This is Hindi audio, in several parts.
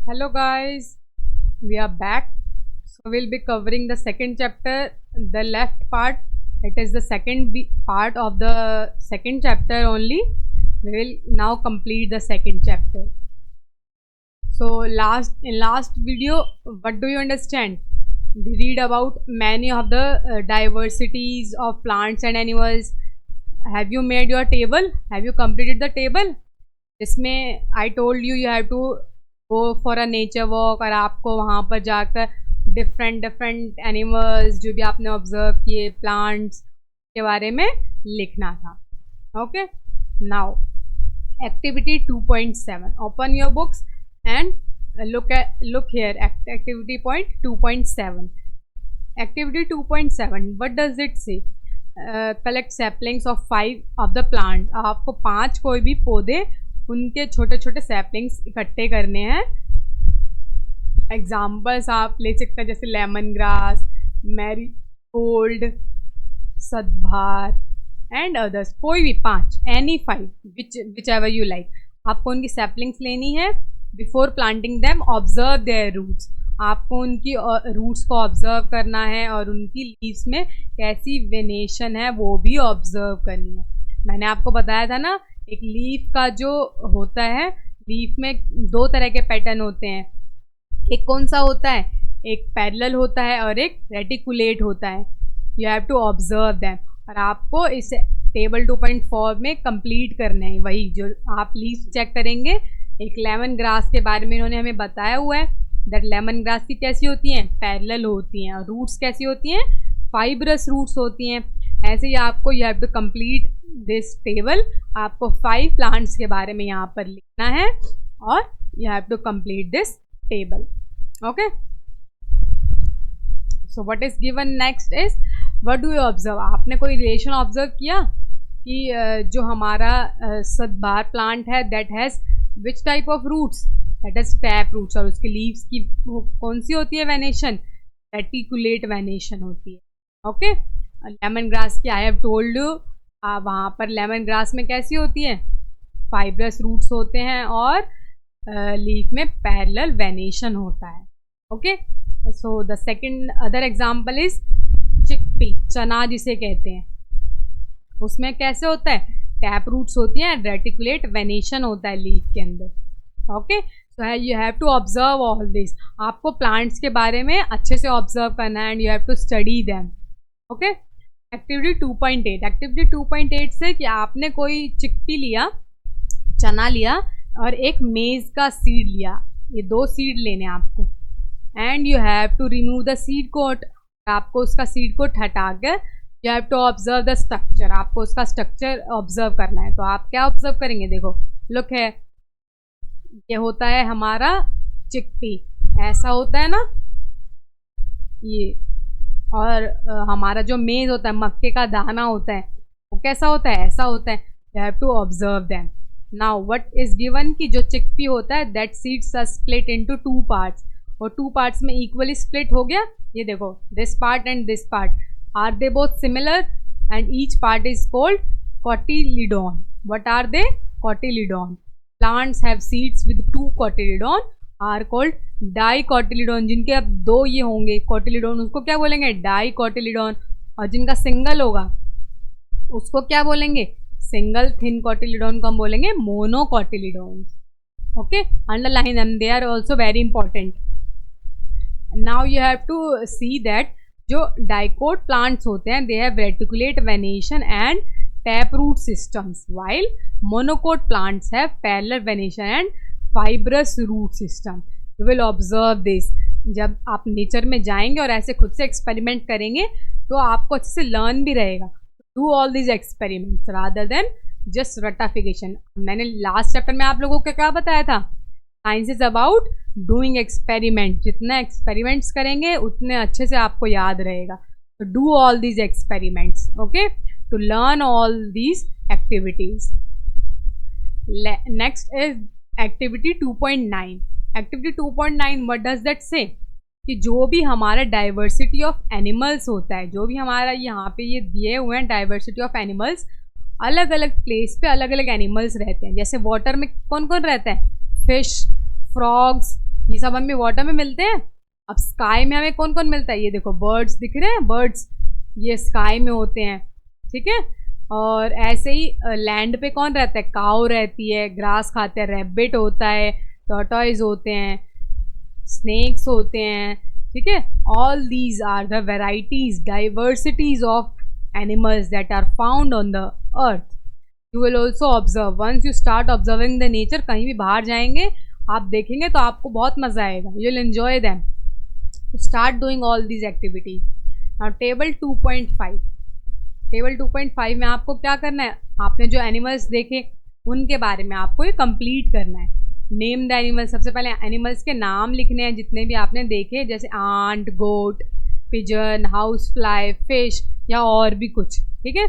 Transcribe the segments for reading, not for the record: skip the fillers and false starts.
Hello guys, we are back. So we'll be covering the second chapter, the left part. It is the second part of the second chapter only. We will now complete the second chapter. So in last video, what do you understand? We read about many of the diversities of plants and animals. Have you made your table? Have you completed the table? इसमें I told you have to go for a nature walk और आपको वहाँ पर जाकर डिफरेंट एनिमल्स जो भी आपने ऑब्जर्व किए प्लांट्स के बारे में लिखना था. Okay, now activity 2.7. Open your books and look here. Activity point 2.7. Activity 2.7. What does it say? Collect saplings of 5 of the plants. आपको 5 कोई भी पौधे उनके छोटे छोटे सैपलिंग्स इकट्ठे करने हैं. एग्जाम्पल्स आप ले सकते हैं जैसे लेमन ग्रास, मैरीगोल्ड, सदभार एंड अदर्स. कोई भी 5, any 5 whichever you like. आपको उनकी सैपलिंग्स लेनी है. Before planting them observe their roots. आपको उनकी रूट्स को ऑब्जर्व करना है और उनकी लीव्स में कैसी वेनेशन है वो भी ऑब्जर्व करनी है. मैंने आपको बताया था ना, एक लीफ का जो होता है, लीफ में 2 तरह के पैटर्न होते हैं. एक कौन सा होता है? एक पैरेलल होता है और एक रेटिकुलेट होता है. You have to observe them और आपको इस टेबल 2.4 में कंप्लीट करना है. वही जो आप लीफ चेक करेंगे. एक लेमन ग्रास के बारे में इन्होंने हमें बताया हुआ है दैट लेमन ग्रास की कैसी होती हैं? पैरेलल होती हैं. और रूट्स कैसी होती हैं? फाइब्रस रूट्स होती हैं. ऐसे ही आपको you have to complete this table. आपको 5 प्लांट्स के बारे में यहाँ पर लिखना है और you have to complete this table. Okay, so what is given next is what do you observe. आपने कोई रिलेशन ऑब्जर्व किया कि जो हमारा सदभार प्लांट है that has which type of roots? That is tap roots. और उसके लीव्स की कौन सी होती है वेनेशन? रेटिकुलेट वेनेशन होती है. ओके, लेमन ग्रास की आई हैव टोल्ड यू वहाँ पर लेमन ग्रास में कैसी होती है? फाइब्रस रूट्स होते हैं और लीफ में पैरेलल वेनेशन होता है. Okay, so the second other example is chickpea, चना जिसे कहते हैं. उसमें कैसे होता है? टैप रूट्स होती हैं, रेटिकुलेट वेनेशन होता है लीफ के अंदर. Okay, so you have to observe all this. आपको प्लांट्स के बारे में अच्छे से ऑब्जर्व करना है and you have to study them. Okay, activity 2.8. Activity 2.8 से कि आपने कोई चिकपी लिया, चना लिया और एक मेज़ का सीड लिया. ये 2 सीड लेने आपको and you have to remove the seed coat. आपको उसका सीड कोट हटा कर you have to observe the structure. आपको उसका स्ट्रक्चर ऑब्जर्व करना है. तो आप क्या ऑब्जर्व करेंगे? देखो, लुक है, ये होता है हमारा चिकपी. ऐसा होता है ना ये. और हमारा जो मेज होता है, मक्के का दाना होता है, वो कैसा होता है? ऐसा होता है. You have to observe them. Now what is given कि जो चिकपी होता है that seeds are split into 2 parts. और 2 पार्ट्स में इक्वली स्प्लिट हो गया. ये देखो, this part and this part. Are they both similar? And each part is called cotyledon. What are they? Cotyledon. Plants have seeds with 2 cotyledon are called dicotyledon. जिनके अब 2 ये होंगे कोटिलीडॉन, उसको क्या बोलेंगे? डाइकोटिलीडॉन. और जिनका सिंगल होगा उसको क्या बोलेंगे? सिंगल थिन कोटिलीडॉन को हम बोलेंगे monocotyledon. Okay, underline them, they are also very important. Now you have to see that जो डाइकोट प्लांट्स होते हैं they have reticulate venation and tap root systems, while monocot plants have parallel venation and fibrous root system. You will observe this. जब आप नेचर में जाएंगे और ऐसे खुद से एक्सपेरिमेंट करेंगे तो आपको अच्छे से लर्न भी रहेगा. Do all these experiments rather than just रटाफिकेशन. मैंने लास्ट चैप्टर में आप लोगों को क्या बताया था? Science is about doing experiment. जितना एक्सपेरिमेंट्स करेंगे उतने अच्छे से आपको याद रहेगा. तो do all these experiments, okay, to learn all these activities. Next is activity 2.9. Activity 2.9 what does that say? कि जो भी हमारा डाइवर्सिटी ऑफ एनिमल्स होता है, जो भी हमारा यहाँ पे ये दिए हुए हैं डाइवर्सिटी ऑफ एनिमल्स, अलग अलग प्लेस पे अलग अलग एनिमल्स रहते हैं. जैसे वाटर में कौन कौन रहता है? फिश, फ्रॉग्स, ये सब हमें वाटर में मिलते हैं। अब स्काई में हमें कौन कौन मिलता है, ये देखो बर्ड्स दिख रहे हैं, बर्ड्स ये स्काई में होते हैं, ठीक है। और ऐसे ही लैंड पे कौन रहता है, काऊ रहती है, ग्रास खाते हैं, रैबिट होता है, टॉर्टॉइज होते हैं, स्नेक्स होते हैं, ठीक है। All these are the varieties, diversities of animals that are found on the earth. You will also observe, once you start observing the nature, कहीं भी बाहर जाएंगे आप देखेंगे तो आपको बहुत मजा आएगा, you will enjoy them. Start doing all these activities. Now table 2.5, table 2.5 में आपको क्या करना है, आपने जो एनिमल्स देखे उनके बारे में आपको ये कंप्लीट करना है। नेम द एनिमल्स, सबसे पहले एनिमल्स के नाम लिखने हैं जितने भी आपने देखे, जैसे आंट, गोट, पिजन, हाउस फ्लाई, फिश या और भी कुछ, ठीक है।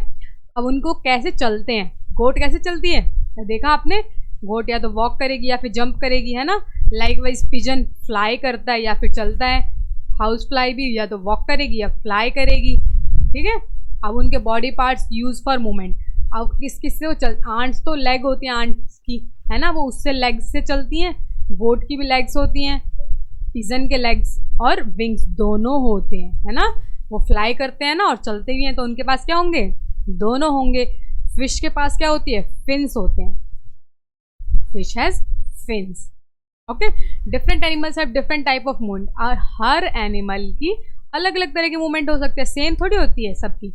अब उनको कैसे चलते हैं, गोट कैसे चलती है, देखा आपने, गोट या तो वॉक करेगी या फिर जंप करेगी, है ना। लाइक वाइज पिजन फ्लाई करता है या फिर चलता है, हाउस फ्लाई भी या तो वॉक करेगी या फ्लाई करेगी, ठीक है। अब उनके body parts use for movement, अब किस किस से वो चल, आंट्स तो लेग होती हैं आंट्स की, है ना, वो उससे लेग्स से चलती हैं, गोट की भी लेग्स होती हैं, पिजन के लेग्स और विंग्स दोनों होते हैं, है ना। वो फ्लाई करते हैं ना और चलते भी हैं, तो उनके पास क्या होंगे, दोनों होंगे। फिश के पास क्या होती है, फिन्स होते हैं, fish has fins, okay. Different animals have different type of movement, और हर एनिमल की अलग अलग तरह के मूवमेंट हो सकते हैं, सेम थोड़ी होती है सबकी।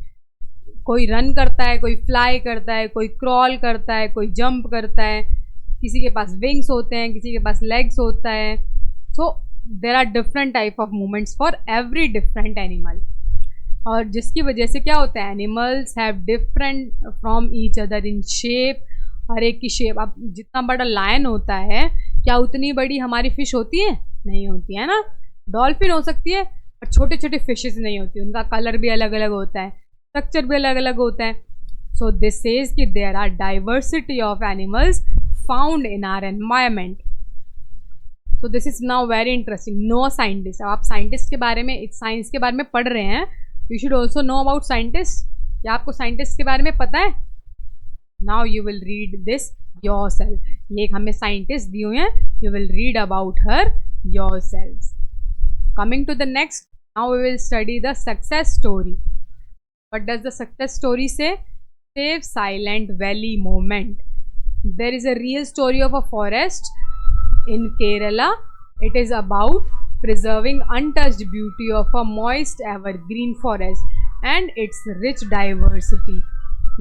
कोई रन करता है, कोई फ्लाई करता है, कोई क्रॉल करता है, कोई जंप करता है, किसी के पास विंग्स होते हैं, किसी के पास लेग्स होता है। So there are different type of movements for every different animal, और जिसकी वजह से क्या होता है, animals have different from each other in shape, हर एक की शेप। अब जितना बड़ा लायन होता है, क्या उतनी बड़ी हमारी फिश होती है, नहीं होती है ना। डॉल्फिन हो सकती है और छोटे छोटे फिशेस नहीं होती, उनका कलर भी अलग अलग होता है, स्ट्रक्चर भी अलग अलग होता है। सो दिस सेज कि there are diversity of animals found in our environment. So this is now very interesting. No scientist, आप साइंटिस्ट के बारे में, साइंस के बारे में पढ़ रहे हैं, you should also know about scientist. क्या आपको साइंटिस्ट के बारे में पता है? Now you will read this yourself. ये एक हमें साइंटिस्ट दी हुई हैं, you will read about her yourself. Coming to the next, now we will study the success story. What does the success story say? Save Silent Valley movement. There is a real story of a forest in Kerala. It is about preserving untouched beauty of a moist evergreen forest and its rich diversity.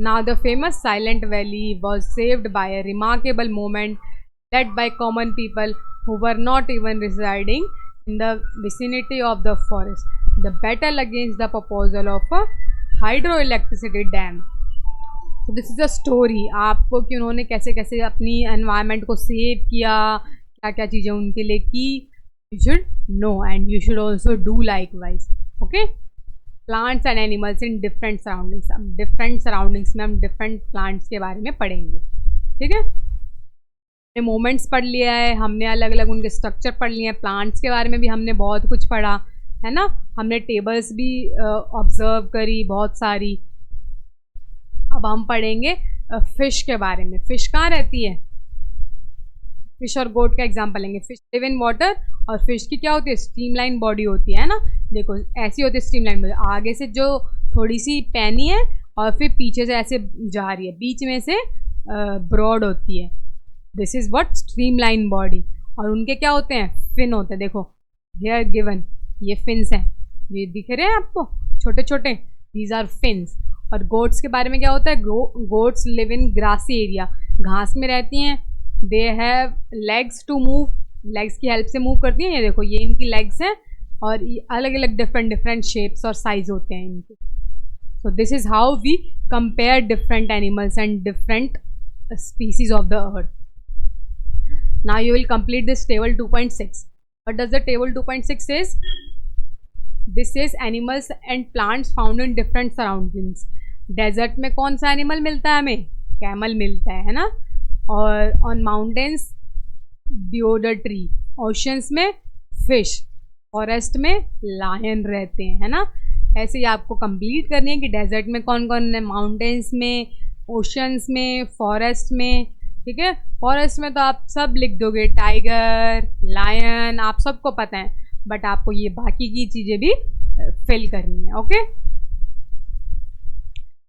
Now the famous Silent Valley was saved by a remarkable movement led by common people who were not even residing in the vicinity of the forest. The battle against the proposal of a hydro electricity dam. तो दिस इज़ अ स्टोरी, आपको कि उन्होंने कैसे कैसे अपनी एनवायरनमेंट को सेव किया, क्या क्या चीज़ें उनके लिए की। You should know and you should also do like wise, okay. Plants and animals in different surroundings, अब डिफरेंट सराउंडिंग्स में हम डिफरेंट प्लांट्स के बारे में पढ़ेंगे, ठीक है। हमने मोमेंट्स पढ़ लिया है, हमने अलग अलग उनके स्ट्रक्चर पढ़ लिए हैं, प्लांट्स के बारे में भी हमने बहुत कुछ पढ़ा है ना। हमने टेबल्स भी ऑब्जर्व करी बहुत सारी। अब हम पढ़ेंगे फिश के बारे में। फिश कहाँ रहती है, फिश और गोट का एग्जांपल लेंगे। फिश लिव इन वाटर, और फिश की क्या होती है, स्ट्रीमलाइन बॉडी होती है ना। देखो ऐसी होती है स्ट्रीमलाइन बॉडी, आगे से जो थोड़ी सी पैनी है और फिर पीछे से ऐसे जा रही है, बीच में से ब्रॉड होती है। This is what streamline body. और उनके क्या होते हैं, फिन होते हैं। देखो हियर गिवन, ये फिन्स हैं, ये दिख रहे हैं आपको छोटे छोटे, दीज आर फिन्स। और गोट्स के बारे में क्या होता है, goats live in grassy area, घास में रहती हैं। They have legs to move, legs की हेल्प से मूव करती हैं। ये देखो ये इनकी लेग्स हैं, और ये अलग अलग डिफरेंट शेप्स और साइज होते हैं इनके। So this is how we compare different animals and different species of the earth. Now you will complete this table 2.6. What does the table 2.6 says? This says animals and plants found in different surroundings. Desert में कौन सा एनिमल मिलता है हमें, कैमल मिलता है ना। और ऑन माउंटेन्स डिओडर ट्री, ओशंस में फिश, फॉरेस्ट में लायन रहते हैं, है ना। ऐसे ही आपको कंप्लीट करनी है कि डेजर्ट में कौन कौन है, माउंटेन्स में, ओशंस में, फॉरेस्ट में, ठीक है। फॉरेस्ट में तो आप सब लिख दोगे, टाइगर, लायन, आप सबको पता है, बट आपको ये बाकी की चीज़ें भी फिल करनी है। Okay,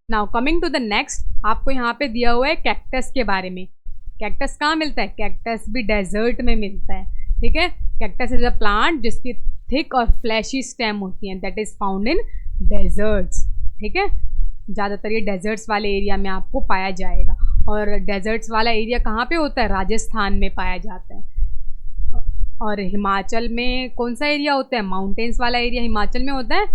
now coming to the next, आपको यहाँ पे दिया हुआ है कैक्टस के बारे में। कैक्टस कहाँ मिलता है? कैक्टस भी डेजर्ट में मिलता है, ठीक है। कैक्टस इज अ प्लांट जिसकी थिक और फ्लैशी स्टेम होती हैं, that is found in desserts, ठीक है। ज़्यादातर ये डेजर्ट्स वाले एरिया में आपको पाया जाएगा, और डेजर्ट्स वाला एरिया कहाँ पे होता है? राजस्थान में पाया जाता है। और हिमाचल में कौन सा एरिया होता है? माउंटेन्स वाला एरिया हिमाचल में होता है।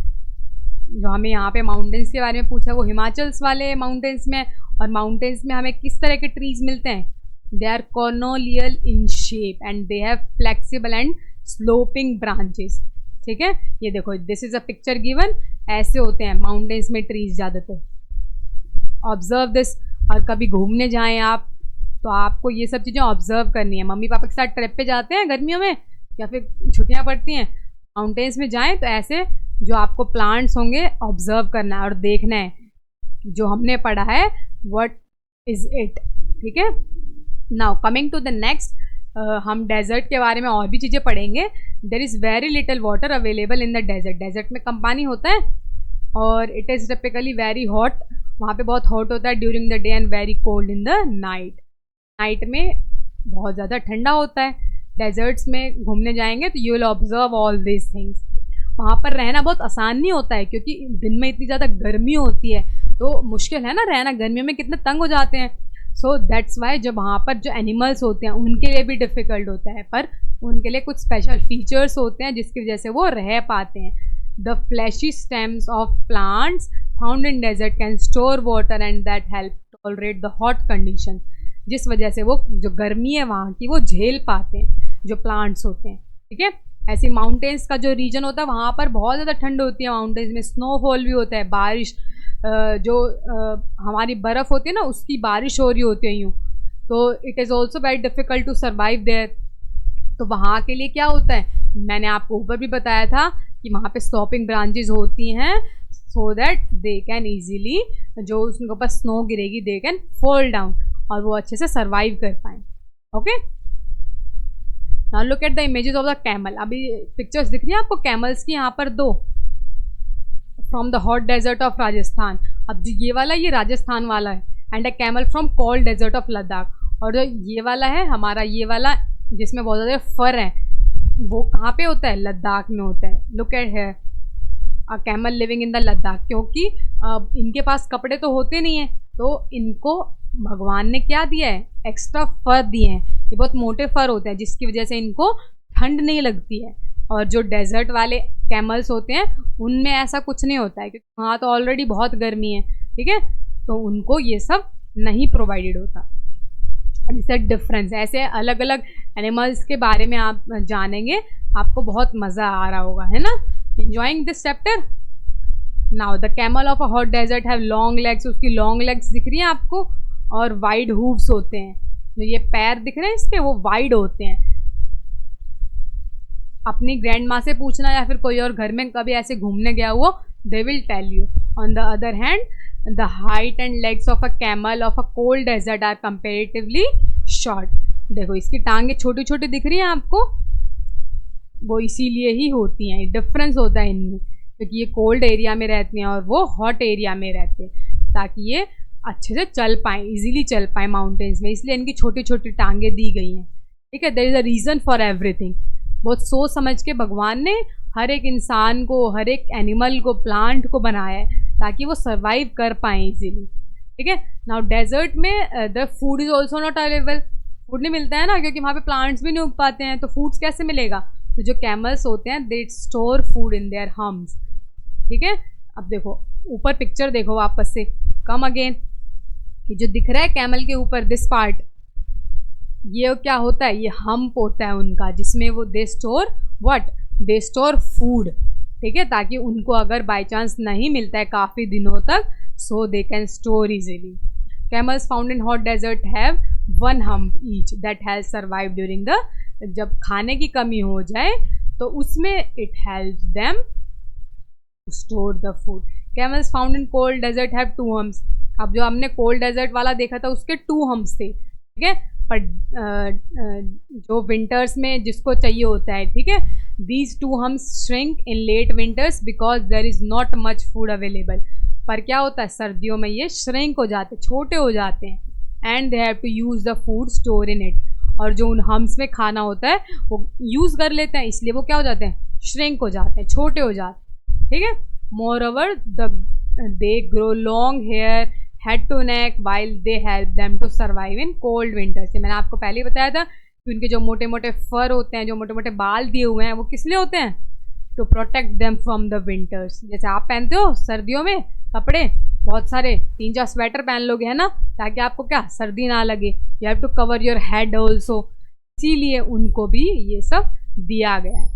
जो हमें यहाँ पे माउंटेन्स के बारे में पूछा है वो हिमाचल्स वाले माउंटेन्स में। और माउंटेन्स में हमें किस तरह के ट्रीज मिलते हैं? They are conical in shape and they have flexible and sloping branches, ठीक है। ये देखो, this is a picture given, ऐसे होते हैं माउंटेन्स में ट्रीज ज़्यादातर। Observe this. और कभी घूमने जाएं आप तो आपको ये सब चीज़ें ऑब्जर्व करनी है। मम्मी पापा के साथ ट्रिप पे जाते हैं गर्मियों में या फिर छुट्टियां पड़ती हैं, माउंटेन्स में जाएं तो ऐसे जो आपको प्लांट्स होंगे ऑब्जर्व करना है और देखना है जो हमने पढ़ा है व्हाट इज इट, ठीक है। Now coming to the next, हम डेजर्ट के बारे में और भी चीज़ें पढ़ेंगे। There is very little water available in the desert. Desert में कम पानी होता है और it is typically very hot, वहाँ पे बहुत हॉट होता है during the day and very cold in the night. Night में बहुत ज़्यादा ठंडा होता है। डेजर्ट्स में घूमने जाएंगे तो you will observe all this things. वहाँ पर रहना बहुत आसान नहीं होता है क्योंकि दिन में इतनी ज़्यादा गर्मी होती है, तो मुश्किल है ना रहना, गर्मियों में कितने तंग हो जाते हैं। सो दैट्स वाई जब वहाँ पर जो एनिमल्स होते हैं उनके लिए भी डिफ़िकल्ट होता है, पर उनके लिए कुछ स्पेशल फीचर्स होते हैं जिसकी वजह से वो रह पाते हैं। The fleshy stems of plants found in desert can store water and that help tolerate the hot condition, जिस वजह से वो जो गर्मी है वहाँ की वो झेल पाते हैं जो प्लांट्स होते हैं, ठीक है। ऐसे माउंटेन्स का जो रीजन होता है वहाँ पर बहुत ज़्यादा ठंड होती है, माउंटेन्स में स्नोफॉल भी होता है, बारिश जो हमारी बर्फ़ होती है ना उसकी बारिश हो रही होती है यूँ, तो it is also very difficult to survive there. तो वहाँ के लिए क्या होता है, मैंने आपको ऊपर भी बताया था कि वहाँ पे स्टॉपिंग ब्रांचेज होती हैं so that they can easily, जो उनके ऊपर स्नो गिरेगी दे कैन फॉल डाउन और वो अच्छे से सर्वाइव कर पाएँ। Okay, now look at the images of the camel. अभी पिक्चर्स दिख रही है आपको कैमल्स की, यहाँ पर दो, from the hot desert of Rajasthan. अब जो ये वाला ये राजस्थान वाला है, and a camel from cold desert of Ladakh. और जो ये वाला है हमारा, ये वाला जिसमें बहुत ज़्यादा फर है, वो कहाँ पे होता है? लद्दाख में होता है। लुक एट है a camel living in the Ladakh, क्योंकि इनके पास कपड़े तो होते नहीं हैं, तो इनको भगवान ने क्या दिया है? एक्स्ट्रा फर दिए हैं। ये बहुत मोटे फर होते हैं जिसकी वजह से इनको ठंड नहीं लगती है। और जो डेजर्ट वाले कैमल्स होते हैं उनमें ऐसा कुछ नहीं होता है क्योंकि वहाँ तो ऑलरेडी बहुत गर्मी है, ठीक है, तो उनको ये सब नहीं प्रोवाइडेड होता। इससे डिफरेंस, ऐसे अलग अलग एनिमल्स के बारे में आप जानेंगे, आपको बहुत मज़ा आ रहा होगा, है ना। enjoying this chapter? Now the camel of a hot desert have long legs, उसकी long legs दिख रही हैं आपको, और wide hooves होते हैं, जो ये पैर दिख रहे हैं इसके वो wide होते हैं। अपनी ग्रैंड माँ से पूछना या फिर कोई और घर में कभी ऐसे घूमने गया हुआ, they will tell you. On the other hand, the height and legs of a camel of a cold desert are comparatively short. देखो इसकी टांगे छोटी छोटी दिख रही हैं आपको, वो इसीलिए ही होती हैं, डिफरेंस होता है इनमें, क्योंकि ये कोल्ड एरिया में रहते हैं और वो हॉट एरिया में रहते हैं, ताकि ये अच्छे से चल पाएँ, इजीली चल पाएँ माउंटेन्स में, इसलिए इनकी छोटी छोटी टांगे दी गई हैं, ठीक है। There is a reason for everything. बहुत सोच समझ के भगवान ने हर एक इंसान को, हर एक एनिमल को, प्लांट को बनाया है ताकि वो सर्वाइव कर पाएँ इजीली, ठीक है। नाउ डेजर्ट में the food is also not available, food नहीं मिलता है ना, क्योंकि वहाँ पे प्लांट्स भी नहीं उग पाते हैं, तो फूड्स कैसे मिलेगा? तो जो कैमल्स होते हैं they store food in their hums, ठीक है। अब देखो ऊपर पिक्चर देखो वापस से, कम अगेन, कि जो दिख रहा है कैमल के ऊपर दिस पार्ट, ये क्या होता है? ये हम्प होता है उनका, जिसमें वो they store what? They store food, ठीक है, ताकि उनको अगर बाई चांस नहीं मिलता है काफ़ी दिनों तक, so they can store easily. Camels found in hot desert have one hump each that has survive during the, जब खाने की कमी हो जाए तो उसमें it helps them store the food. Camels found in cold desert have two humps. अब जो हमने कोल्ड डेजर्ट वाला देखा था उसके टू हम्प्स थे, ठीक है, पर जो विंटर्स में जिसको चाहिए होता है, ठीक है। These two hump shrink in late winters because there is not much food available. पर क्या होता है, सर्दियों में ये श्रिंक हो जाते, छोटे हो जाते हैं, and they have to use the food store in it. और जो उन हम्स में खाना होता है वो यूज़ कर लेते हैं, इसलिए वो क्या हो जाते हैं, श्रिंक हो जाते हैं, छोटे हो जाते हैं, ठीक है। Moreover they grow long hair head to neck while they help them to survive in cold winter. से मैंने आपको पहले ही बताया था कि उनके जो मोटे मोटे फर होते हैं, जो मोटे मोटे बाल दिए हुए हैं, वो किस लिए होते हैं, to protect them from the winters. जैसे आप पहनते हो सर्दियों में कपड़े बहुत सारे, 3-4 स्वेटर पहन लोगे, है ना, ताकि आपको क्या सर्दी ना लगे। You have to cover your head also, इसीलिए उनको भी ये सब दिया गया है।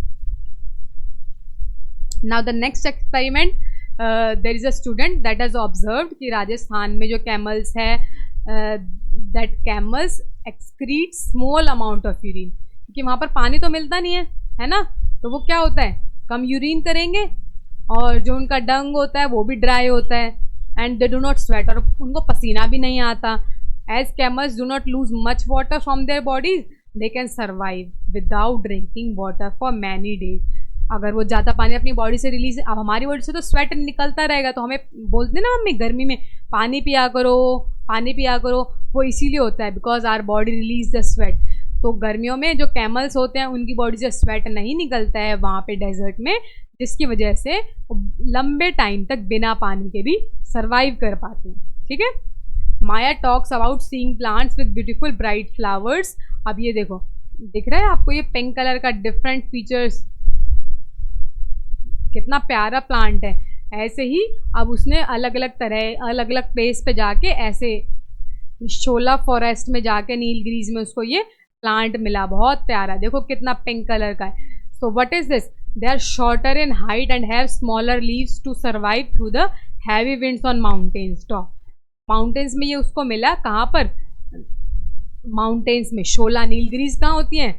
Now the next experiment, there is a student that has observed कि राजस्थान में जो कैमल्स है, that camels excrete small amount of urine, क्योंकि वहाँ पर पानी तो मिलता नहीं है ना, तो वो क्या होता है, कम यूरिन करेंगे, और जो उनका डंग होता है वो भी ड्राई होता है, and they do not sweat, और उनको पसीना भी नहीं आता। As camels do not lose much water from their bodies, they can survive without drinking water for many days. अगर वो ज़्यादा पानी अपनी बॉडी से रिलीज, अब हमारी बॉडी से तो स्वेट निकलता रहेगा, तो हमें बोलते ना मम्मी गर्मी में पानी पिया करो, पानी पिया करो, वो इसीलिए होता है because our body release the sweat. तो गर्मियों में जो कैमल्स होते हैं उनकी बॉडी से स्वेट नहीं निकलता है वहाँ पे डेजर्ट में, जिसकी वजह से लंबे टाइम तक बिना पानी के भी सर्वाइव कर पाते हैं, ठीक है। Maya talks about seeing plants with beautiful bright flowers. अब ये देखो, दिख रहा है आपको ये पिंक कलर का डिफरेंट फीचर्स, कितना प्यारा प्लांट है। ऐसे ही अब उसने अलग अलग तरह अलग अलग प्लेस पे जाके, ऐसे शोला फॉरेस्ट में जाके नीलगिरीज में उसको ये प्लांट मिला, बहुत प्यारा, देखो कितना पिंक कलर का है। So what is this, they are shorter in height and have smaller leaves to survive through the heavy winds on mountains top. Mountains में ये उसको मिला, कहाँ पर, माउंटेन्स में। शोला नीलगिरीज कहाँ होती हैं,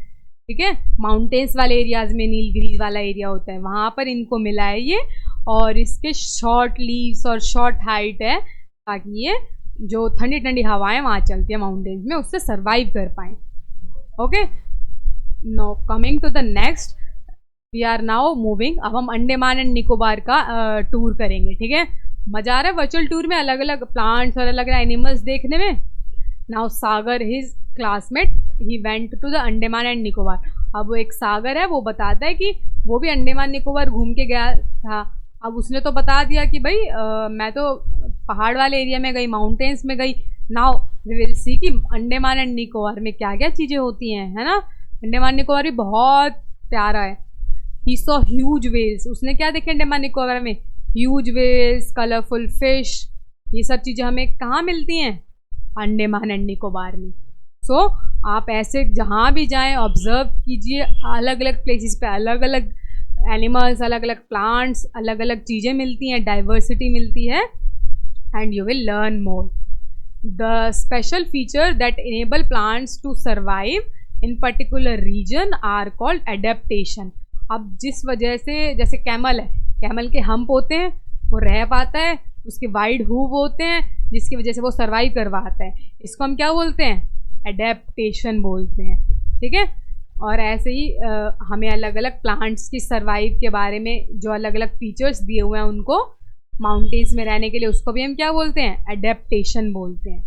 ठीक है, माउंटेन्स वाले एरियाज में नीलगिरीज वाला एरिया होता है, वहाँ पर इनको मिला है ये, और इसके शॉर्ट लीव्स और शॉर्ट हाइट है, ताकि ये जो ठंडी ठंडी हवाएं वहाँ चलती है माउंटेन्स में, उससे सर्वाइव कर पाएँ। Okay, now coming to the next, we are now moving, अब हम अंडमान एंड निकोबार का टूर करेंगे, ठीक है। मजा आ रहा है वर्चुअल टूर में, अलग अलग प्लांट्स और अलग अलग एनिमल्स देखने में। Now Sagar, his classmate, he went to the Andaman and Nicobar. अब वो एक सागर है, वो बताता है कि वो भी अंडमान निकोबार घूम के गया था। अब उसने तो बता दिया कि भाई मैं तो पहाड़ वाले एरिया में गई, माउंटेन्स में गई। नाउ वी विल सी कि अंडमान एंड निकोबार में क्या क्या चीज़ें होती हैं, है ना। अंडमान निकोबार भी बहुत प्यारा है। ही सॉ ह्यूज वेल्स, उसने क्या देखे अंडमान निकोबार में, ह्यूज वेल्स, कलरफुल फिश, ये सब चीज़ें हमें कहाँ मिलती हैं, अंडमान एंड निकोबार में। सो आप ऐसे जहाँ भी जाएं ऑब्जर्व कीजिए, अलग अलग प्लेसेस पे अलग अलग एनिमल्स, अलग अलग प्लांट्स, अलग अलग चीज़ें मिलती हैं, डाइवर्सिटी मिलती है, and you will learn more. The special feature that enable plants to survive in particular region are called adaptation. अब जिस वजह से, जैसे कैमल है, कैमल के हम्प होते हैं, वो रह पाता है, उसके वाइड हूव होते हैं, जिसकी वजह से वो सर्वाइव कर पाता है, इसको हम क्या बोलते हैं, एडेप्टेशन बोलते हैं, ठीक है। और ऐसे ही हमें अलग अलग प्लांट्स की सर्वाइव के बारे में जो अलग अलग फीचर्स दिए हुए हैं उनको माउंटेन्स में रहने के लिए, उसको भी हम क्या बोलते हैं, एडेप्टेशन बोलते हैं।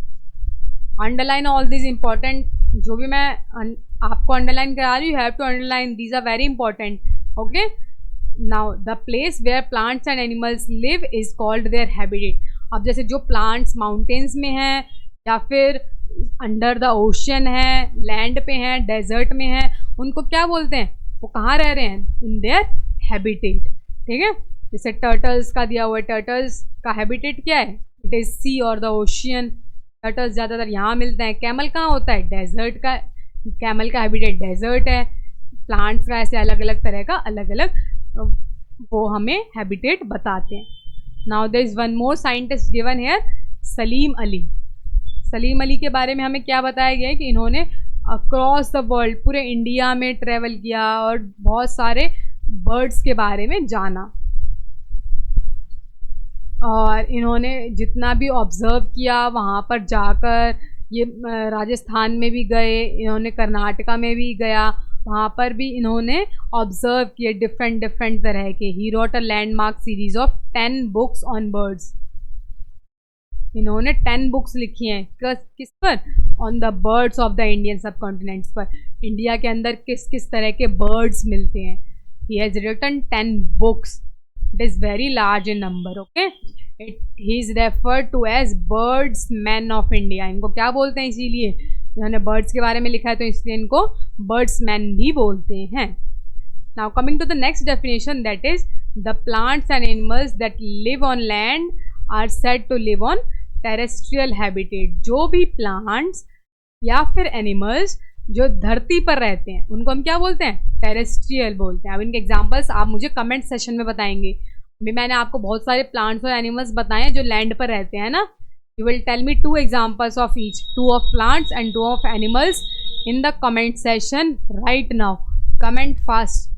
अंडरलाइन ऑल दिस इम्पॉर्टेंट, जो भी मैं आपको अंडरलाइन करा रही हूँ, have to underline, these are very important. Okay, now the place where plants and animals live is called their habitat. अब जैसे जो प्लांट्स माउंटेन्स में हैं, या फिर अंडर द ओशन है, लैंड पे हैं, डेजर्ट में हैं, उनको क्या बोलते हैं, वो कहाँ रह रहे हैं, इन देयर हैबिटेट, ठीक है। जैसे टर्टल्स का दिया हुआ है, टर्टल्स का हैबिटेट क्या है, इट इज़ सी और द ओशियन। टर्टल्स ज़्यादातर यहाँ मिलते हैं। कैमल कहाँ होता है, डेजर्ट का, कैमल का हैबिटेट डेजर्ट है। प्लांट्स का ऐसे अलग अलग तरह का अलग अलग वो हमें हैबिटेट बताते हैं। Now there is one more scientist given here, Salim Ali. Salim Ali के बारे में हमें क्या बताया गया है कि इन्होंने अक्रॉस द वर्ल्ड, पूरे इंडिया में ट्रैवल किया और बहुत सारे बर्ड्स के बारे में जाना, और इन्होंने जितना भी ऑब्ज़र्व किया वहाँ पर जाकर, ये राजस्थान में भी गए, इन्होंने कर्नाटका में भी गया, वहाँ पर भी इन्होंने ऑब्जर्व किए डिफरेंट डिफरेंट तरह के। He wrote a landmark series of 10 books on birds. इन्होंने 10 बुक्स लिखी हैं किस पर? On the birds of the Indian subcontinents पर, इंडिया के अंदर किस किस तरह के बर्ड्स मिलते हैं। He has written 10 books, it is very large in number. Okay, he is referred to as birds man of India. इनको क्या बोलते हैं? इसीलिए इन्होंने बर्ड्स के बारे में लिखा है तो इसलिए इनको बर्ड्स मैन भी बोलते हैं। Now coming to the next definition, that is the plants and animals that live on land are said to live on terrestrial habitat. जो भी प्लांट्स या फिर एनिमल्स जो धरती पर रहते हैं उनको हम क्या बोलते हैं? टेरेस्ट्रियल बोलते हैं। अब इनके एग्जांपल्स आप मुझे कमेंट सेशन में बताएंगे। अभी मैंने आपको बहुत सारे प्लांट्स और एनिमल्स बताए हैं जो लैंड पर रहते हैं ना। You will tell me 2 examples of each, 2 of plants and 2 of animals in the comment section right now. Comment fast.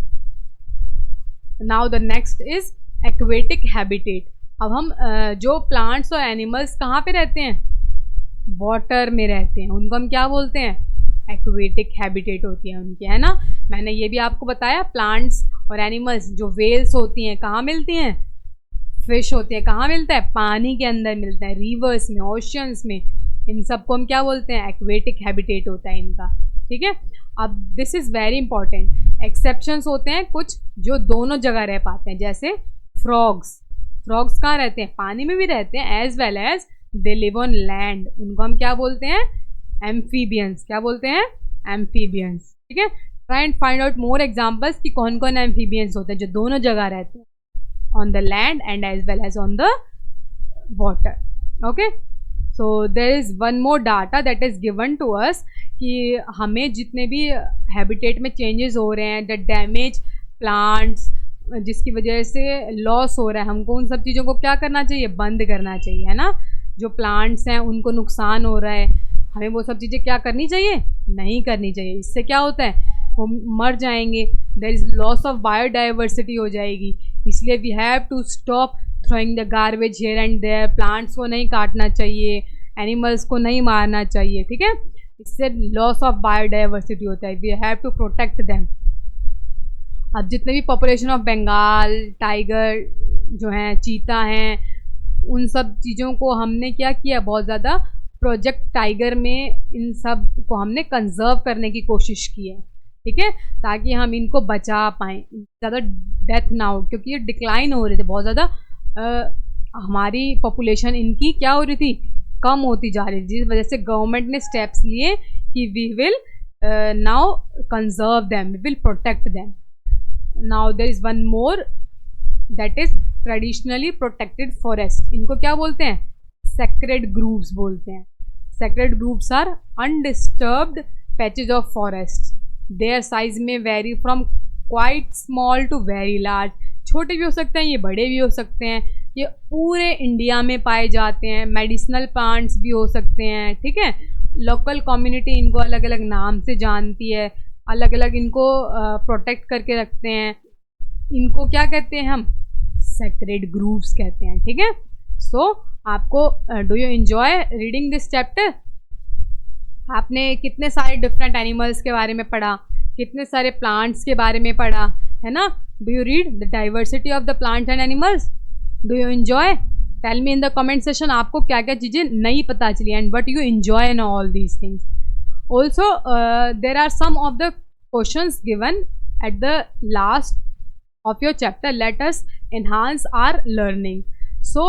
Now the next is aquatic habitat. अब हम जो प्लांट्स और एनिमल्स कहाँ पे रहते हैं? वाटर में रहते हैं, उनको हम क्या बोलते हैं? एक्वेटिक हैबिटेट होती है उनकी, है ना। मैंने ये भी आपको बताया प्लांट्स और एनिमल्स जो वेल्स होती हैं कहाँ मिलती हैं? फिश होती है कहाँ मिलता है? पानी के अंदर मिलता है, रिवर्स में, ओशियंस में। इन सबको हम क्या बोलते हैं? एक्वेटिक हैबिटेट होता है इनका, ठीक है। अब this is very important. Exceptions होते हैं कुछ जो दोनों जगह रह पाते हैं, जैसे फ्रॉग्स। फ्रॉग्स कहाँ रहते हैं? पानी में भी रहते हैं, as well as they live on land. उनको हम क्या बोलते हैं? एम्फीबियंस। क्या बोलते हैं? एम्फीबियंस, ठीक है। Try and find out more examples कि कौन कौन एम्फीबियंस होते हैं जो दोनों जगह रहते हैं, on the land and as well as on the water. Okay, so there is one more data that is given to us कि हमें जितने भी हैबिटेट में चेंजेस हो रहे हैं, द डैमेज प्लांट्स जिसकी वजह से लॉस हो रहा है, हमको उन सब चीज़ों को क्या करना चाहिए? बंद करना चाहिए, है ना। जो प्लांट्स हैं उनको नुकसान हो रहा है, हमें वो सब चीज़ें क्या करनी चाहिए? नहीं करनी चाहिए। इससे क्या होता है? वो मर जाएंगे, there is loss of biodiversity हो जाएगी। इसलिए we have to stop throwing the garbage here and there. Plants को नहीं काटना चाहिए, एनिमल्स को नहीं मारना चाहिए, ठीक है। इससे लॉस ऑफ बायोडाइवर्सिटी होता है, we have to protect them. अब जितने भी पॉपुलेशन ऑफ बंगाल टाइगर जो हैं, चीता हैं, उन सब चीज़ों को हमने क्या किया? बहुत ज़्यादा प्रोजेक्ट टाइगर में इन सब को हमने कंजर्व करने की कोशिश की है, ठीक है, ताकि हम इनको बचा पाएँ, ज़्यादा डेथ ना हो, क्योंकि ये डिक्लाइन हो रहे थे बहुत ज़्यादा। हमारी पॉपुलेशन इनकी क्या हो रही थी? कम होती जा रही थी, जिस वजह से गवर्नमेंट ने स्टेप्स लिए कि we will now conserve them, we will protect them. Now there is one more, that is traditionally protected forest. इनको क्या बोलते हैं? सेक्रेड ग्रूव्स बोलते हैं। Sacred groves are undisturbed patches of forest. Their size में vary from quite small to very large. छोटे भी हो सकते हैं, ये बड़े भी हो सकते हैं। ये पूरे इंडिया में पाए जाते हैं। मेडिसिनल प्लांट्स भी हो सकते हैं, ठीक है। लोकल कम्युनिटी इनको अलग अलग नाम से जानती है, अलग अलग इनको प्रोटेक्ट करके रखते हैं। इनको क्या कहते हैं हम? सेक्रेड ग्रूव्स कहते हैं, ठीक है। सो आपको do you enjoy reading this chapter? आपने कितने सारे डिफरेंट एनिमल्स के बारे में पढ़ा, कितने सारे प्लांट्स के बारे में पढ़ा, है ना। Do you read the diversity of the plants and animals? Do you enjoy? Tell me in the comment session आपको क्या क्या चीज़ें नहीं पता चली and but you enjoy in all these things. Also there are some of the questions given at the last of your chapter. Let us enhance our learning. So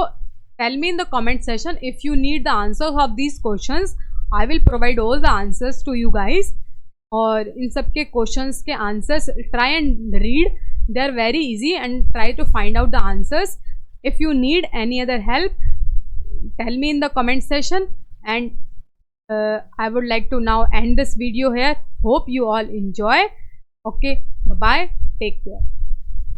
tell me in the comment section if you need the answers of these questions. I will provide all the answers to you guys. और इन सब के questions के answers try and read. They are very easy and try to find out the answers. If you need any other help, tell me in the comment section. And I would like to now end this video here. Hope you all enjoy. Okay, bye bye. Take care.